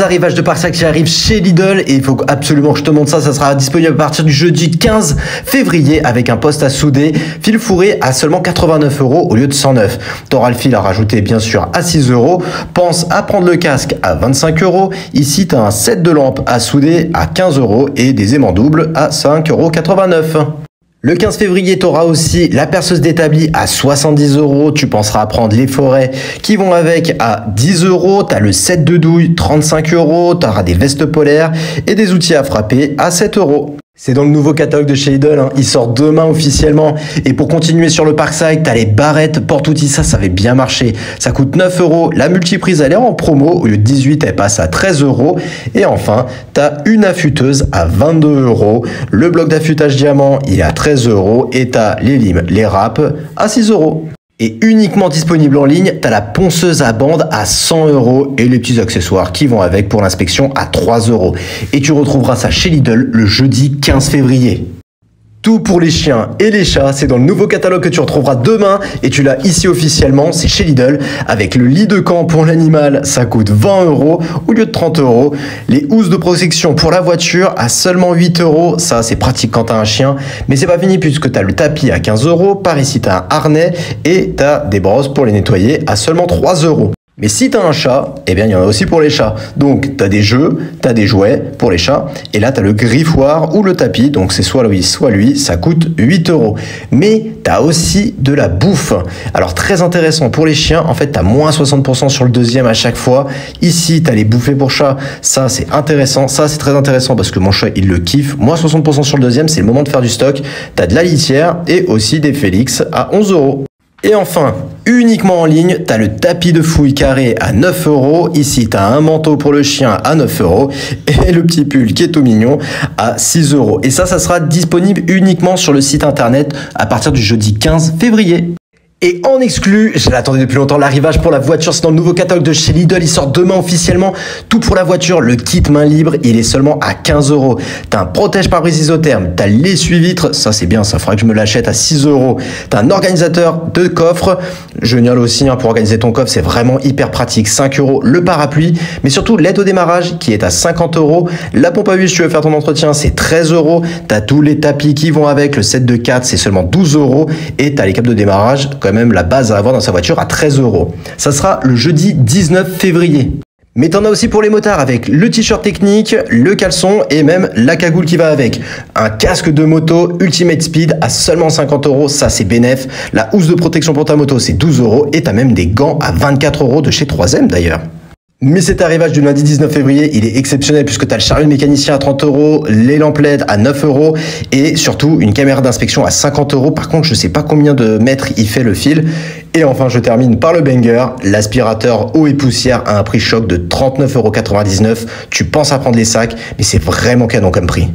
Arrivage de Parsac qui arrive chez Lidl et il faut absolument que je te montre ça. Ça sera disponible à partir du jeudi 15 février avec un poste à souder, fil fourré à seulement 89 € au lieu de 109. T'auras le fil à rajouter bien sûr à 6 €. Pense à prendre le casque à 25 €. Ici, tu as un set de lampes à souder à 15 € et des aimants doubles à 5,89 €. Le 15 février, tu auras aussi la perceuse d'établi à 70 €. Tu penseras à prendre les forêts qui vont avec à 10 €. Tu as le set de douille 35 €. Tu auras des vestes polaires et des outils à frapper à 7 €. C'est dans le nouveau catalogue de chez Lidl, il sort demain officiellement. Et pour continuer sur le Parkside, tu as les barrettes porte-outils, ça avait bien marché. Ça coûte 9 €. La multiprise, elle est en promo. Au lieu de 18, elle passe à 13 €. Et enfin, tu as une affûteuse à 22 €. Le bloc d'affûtage diamant, il est à 13 €. Et tu as les limes, les râpes à 6 €. Et uniquement disponible en ligne, tu as la ponceuse à bande à 100 € et les petits accessoires qui vont avec pour l'inspection à 3 €. Et tu retrouveras ça chez Lidl le jeudi 15 février. Tout pour les chiens et les chats, c'est dans le nouveau catalogue que tu retrouveras demain et tu l'as ici officiellement, c'est chez Lidl. Avec le lit de camp pour l'animal, ça coûte 20 € au lieu de 30 €. Les housses de protection pour la voiture à seulement 8 €. Ça, c'est pratique quand tu as un chien. Mais c'est pas fini puisque tu as le tapis à 15 €. Par ici, tu as un harnais et tu as des brosses pour les nettoyer à seulement 3 €. Mais si tu as un chat, eh bien il y en a aussi pour les chats. Donc tu as des jeux, tu as des jouets pour les chats. Et là tu as le griffoir ou le tapis. Donc c'est soit lui, ça coûte 8 €. Mais tu as aussi de la bouffe. Alors très intéressant pour les chiens. En fait tu as moins 60% sur le deuxième à chaque fois. Ici tu as les bouffées pour chats. Ça c'est intéressant. Ça c'est très intéressant parce que mon chat il le kiffe. Moins 60% sur le deuxième, c'est le moment de faire du stock. Tu as de la litière et aussi des Félix à 11 €. Et enfin, uniquement en ligne, tu as le tapis de fouille carré à 9 €. Ici, tu as un manteau pour le chien à 9 € et le petit pull qui est tout mignon à 6 €. Et ça sera disponible uniquement sur le site internet à partir du jeudi 15 février. Et en exclu, je l'attendais depuis longtemps, l'arrivage pour la voiture, c'est dans le nouveau catalogue de chez Lidl, il sort demain officiellement. Tout pour la voiture, le kit main libre, il est seulement à 15 €. T'as un protège-pare-brise isotherme, t'as l'essuie-vitre, ça c'est bien, ça fera que je me l'achète à 6 €. T'as un organisateur de coffre, génial aussi pour organiser ton coffre, c'est vraiment hyper pratique, 5 € le parapluie, mais surtout l'aide au démarrage qui est à 50 €. La pompe à huile si tu veux faire ton entretien, c'est 13 €. T'as tous les tapis qui vont avec, le set de 4 c'est seulement 12 € et t'as les câbles de démarrage, même la base à avoir dans sa voiture à 13 €. Ça sera le jeudi 19 février. Mais t'en as aussi pour les motards avec le t-shirt technique, le caleçon et même la cagoule qui va avec. Un casque de moto Ultimate Speed à seulement 50 €, ça c'est bénef. La housse de protection pour ta moto c'est 12 € et t'as même des gants à 24 € de chez 3M d'ailleurs. Mais cet arrivage du lundi 19 février, il est exceptionnel puisque tu as le chariot de mécanicien à 30 €, les lampes LED à 9 € et surtout une caméra d'inspection à 50 €. Par contre, je sais pas combien de mètres il fait le fil. Et enfin, je termine par le banger, l'aspirateur eau et poussière à un prix choc de 39,99 €. Tu penses à prendre les sacs, mais c'est vraiment canon comme prix.